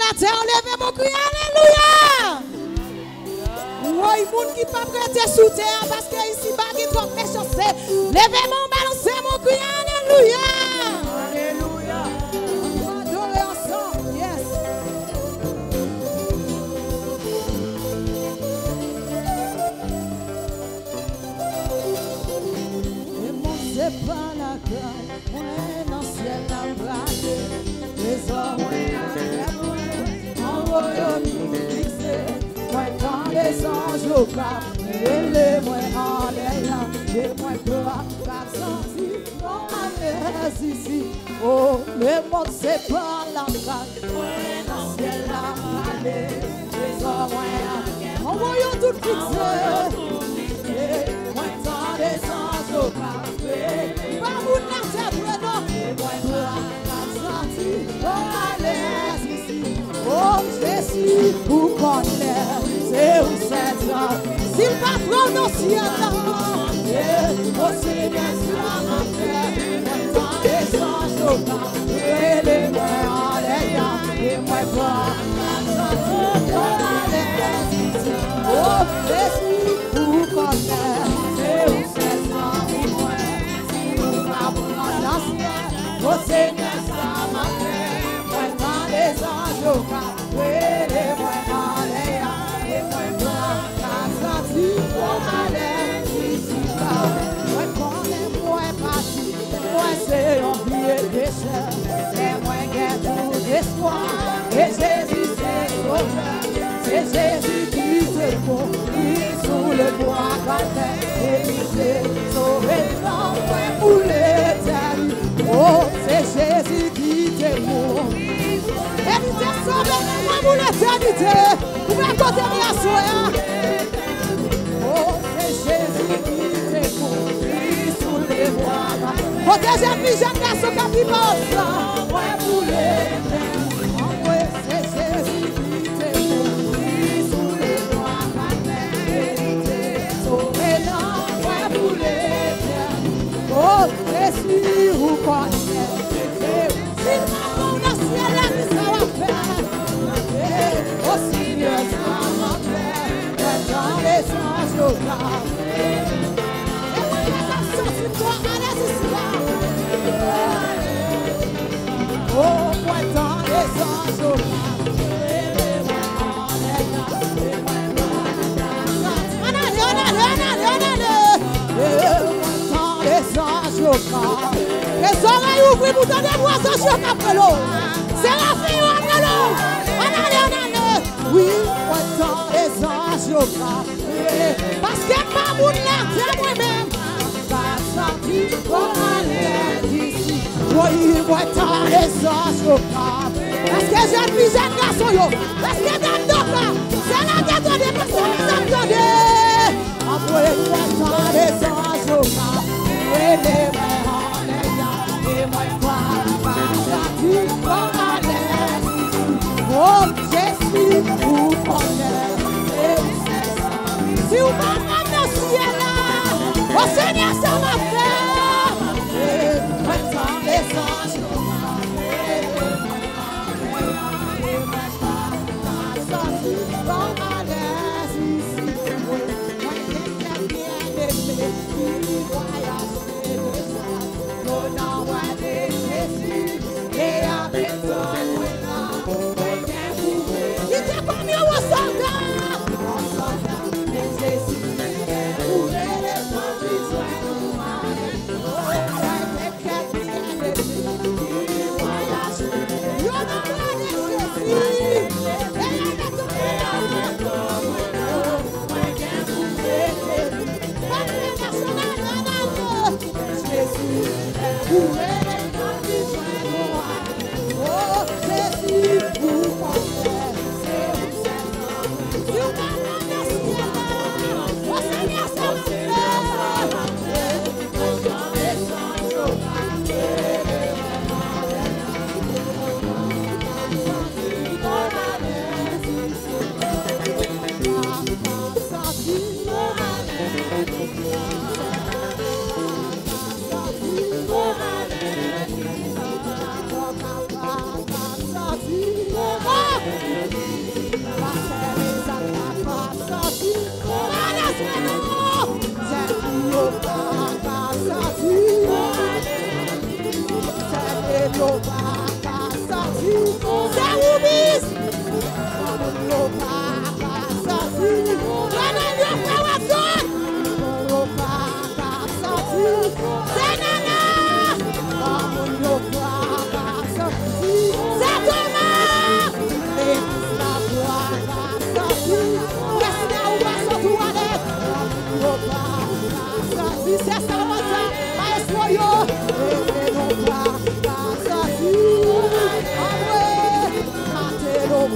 la terre, levez mon cri, alléluia. Oui, moun qui pas prêté sous terre parce que ici bas qui trop méchancé. Levez mon balancer mon cri, alléluia. Alléluia. On va adorer ensemble, yes. Et mon c'est pas la caille, moi dans ciel la braque. Les hommes en royaume fixé. Moi quand les anges au cap, et les moi en l'air, et moi pas sentir mon malaise ici. Oh, le monde c'est pas la caille, moi dans ciel la braque. Les hommes en royaume tout fixé. Moi quand les anges au cap, pas vous n'interprétez, moi pas sentir mon malaise ici. Oh, Jésus, vous connaissez, c'est où c'est ça. S'il va prononcer oh Seigneur, ça m'a fait. Maintenant, les anges au camp, et les mains en l'air, et moi pas oh, Jésus, vous connaissez, c'est où c'est ça. Si vous va prononcer, oh Seigneur, ça m'a fait. Maintenant, les anges au camp, et les mains en l'air, et moi pas senti pour aller ici bas. Moi connais, moi parti, moi c'est un billet d'échec, et moi j'ai tout d'espoir, et Jésus c'est sauveur, c'est Jésus qui te conduit sous le bois calme, et il s'est sauvé dans moi pour l'éternité. Oh, c'est Jésus qui te conduit. Et il t'est sauvé dans moi pour l'éternité. Vous pouvez continuer à sourire. Oh, c'est Jésus qui te conduit sous les bois. Protégez mes jeunes garçons qui vivent ensemble. Ouais, pour l'éternité. Oh, c'est Jésus qui te conduit sous les bois. Et il t'est sauvé dans moi pour l'éternité. Oh, Jésus, vous connaissez. S'il m'a bon dans le ciel, la vie ça va faire. Oh Seigneur, ça m'a fait. Maintenant les anges au camp. Et moi, j'ai senti toi, allez ici là. Oh, moi, dans les anges au camp. Les oreilles ouvrées pour donner l'oiseau sur après l'eau. C'est la fille après l'eau. On allait. Oui, moi dans les anges au camp. Parce que pas mon là, c'est moi-même. Pas sorti pour aller d'ici. Oui, moi dans les anges au camp. Parce que jeune fille, jeune garçon, yo. Parce que dans le dos là, c'est la guerre de personnes qui s'entendent. Après, moi dans les anges au camp. Et les mains en l'air, et moi pas sorti pour aller. Oh, Jésus, vous connaissez. Si vous m'amenez dans le ciel là, oh Seigneur, ça m'a fait. Et maintenant les anges, et moi pas sorti pour aller ici. Moi, bien aimé, qui voyage.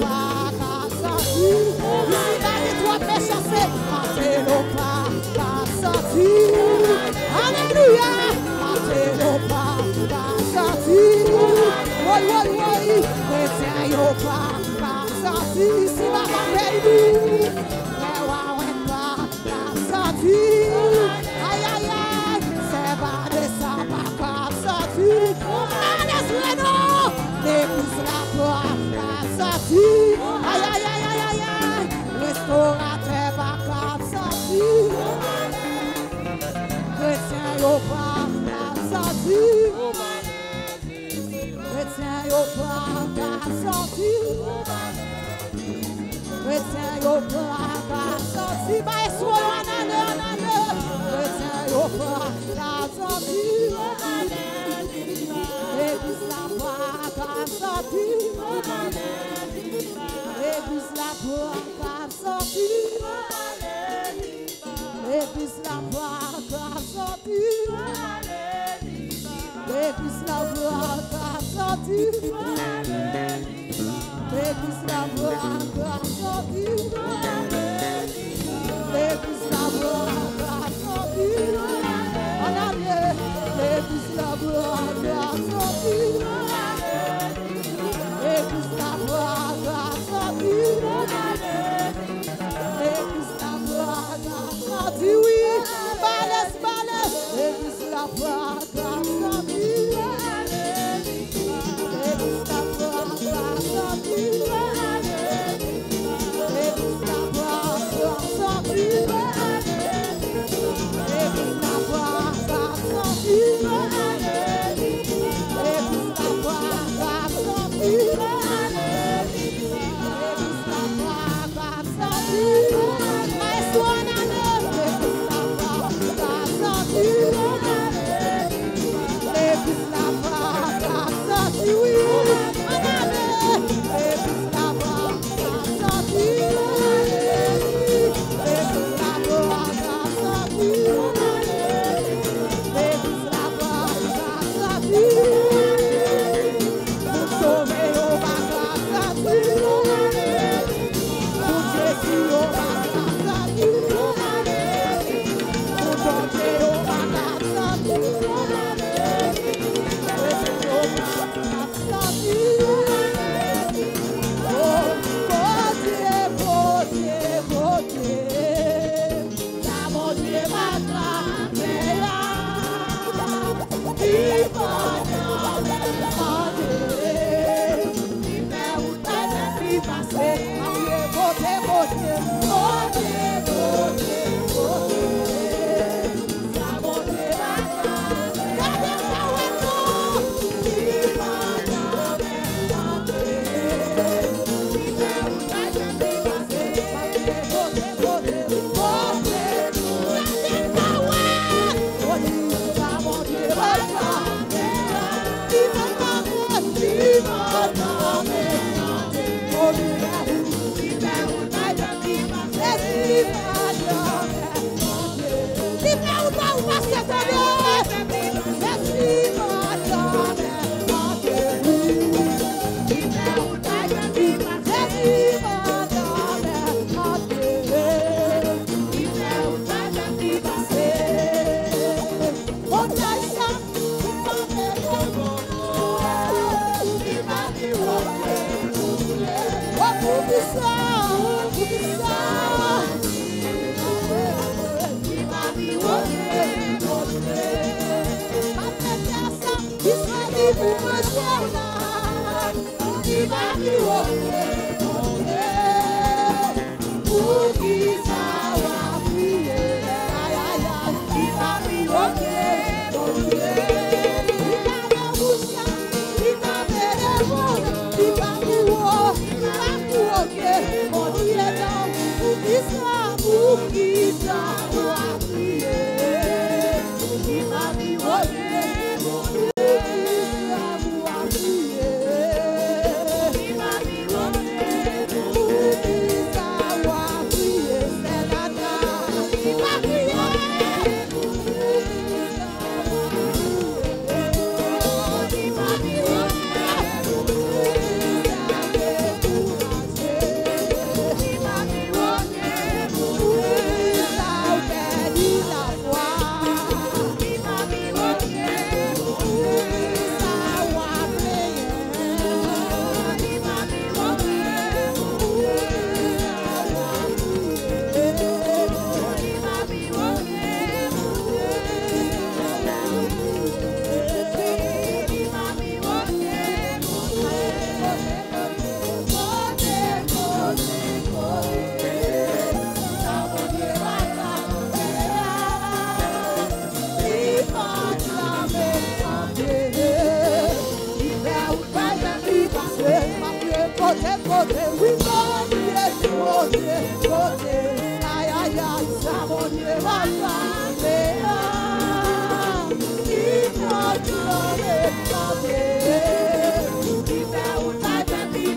pas qu'à sortir. Ici, là, les trois péchassés, Matelo pas qu'à sortir. Alléluia, Matelo pas qu'à sortir. Oui, oui, oui, chrétien, yo pas qu'à sortir. Ici, ma baby, mais ouais, pas qu'à sortir. Aïe, aïe, aïe, c'est pas de ça, pas qu'à sortir. L'épouse la porte à sortir. Aïe, aïe, aïe, aïe, aïe, aïe. Restaurateur va pas sortir. Chrétien, yo pas à sortir. Chrétien, yo pas à sortir. Chrétien, yo pas à sortir. Bah, soit en allée. Chrétien, yo pas à sortir. L'église la porte à sortir. L'église la porte à sortir. L'église la porte à sortir. L'église la porte à sortir. L'église la porte à sortir. L'église la porte à sortir. En arrière, l'église la porte à sortir. L'église la porte à sortir. L'église la porte à sortir. Oui, balèze. L'église la porte à sortir. L'église la porte à sortir. L'église la porte à sortir. L'église la porte à sortir. L'église la porte à sortir. côté, oui, mon Dieu, côté, aïe, aïe, aïe, ça, mon Dieu, va passer, il m'a donné, il fait où t'as de vie,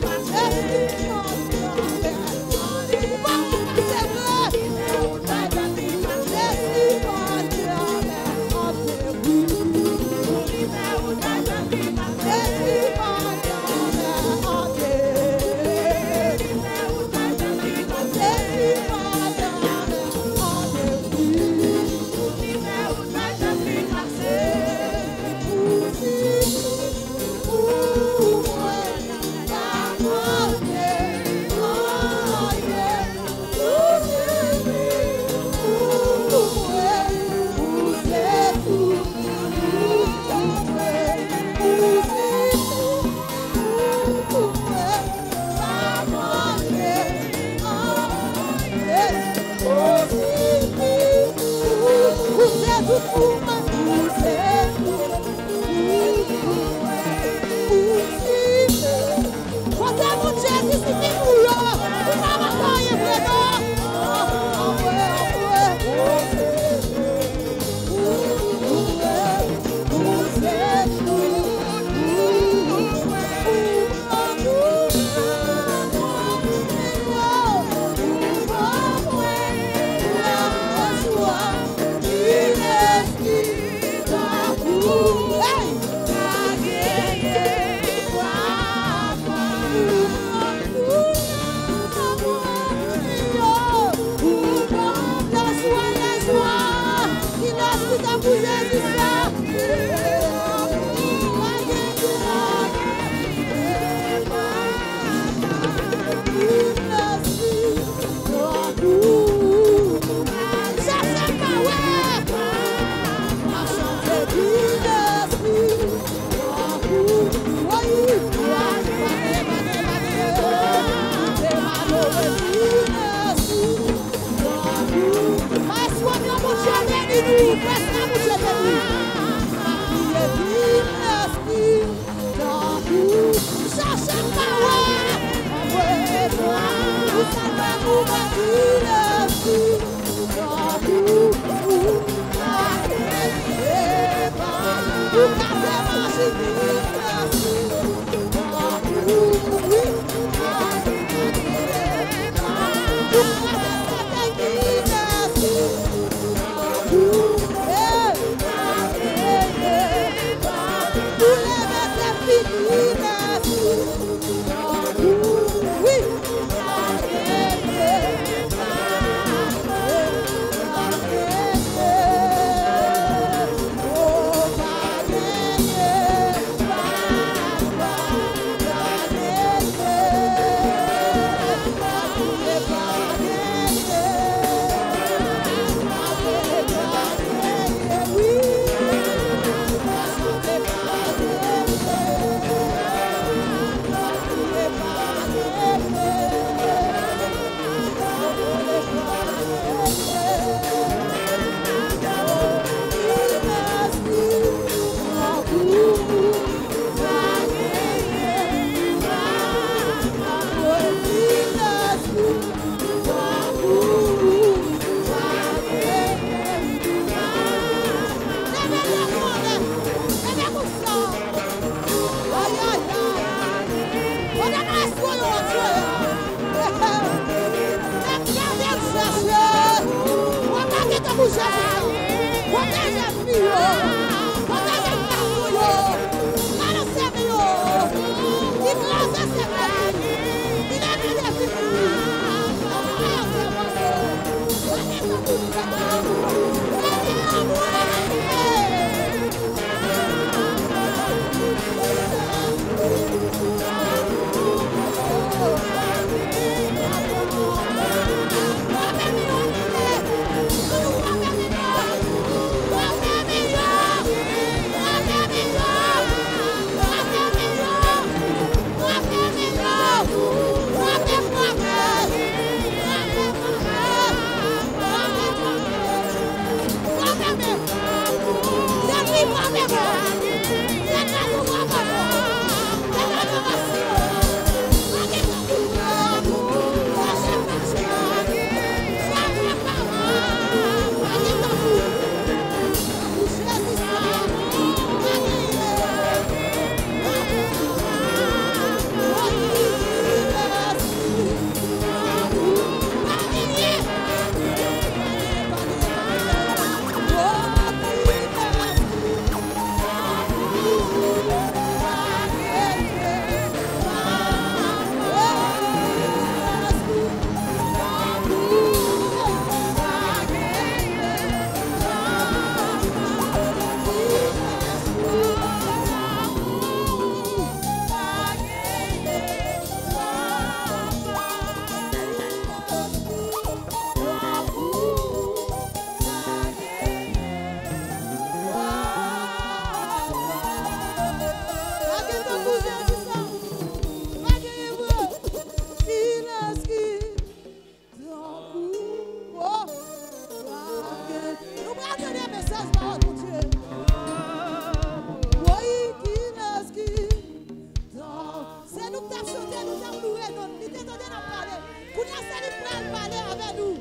Dieu n'a parlé. Qu'on y a celle qui prend parler avec nous.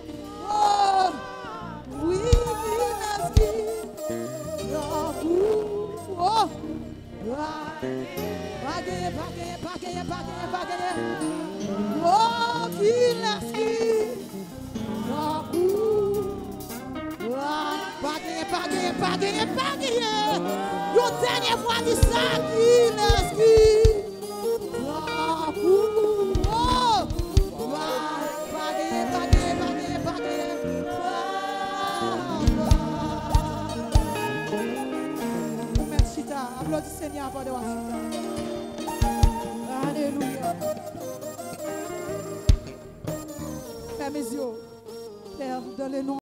Oh, oui, merci. Oh, bagaille. Oh, qui merci. Bagaille. Une dernière fois, dis ça, qui merci. Merci, applaudis Seigneur avant de voir. Alléluia. Fermez mes yeux. Père, dans le nom.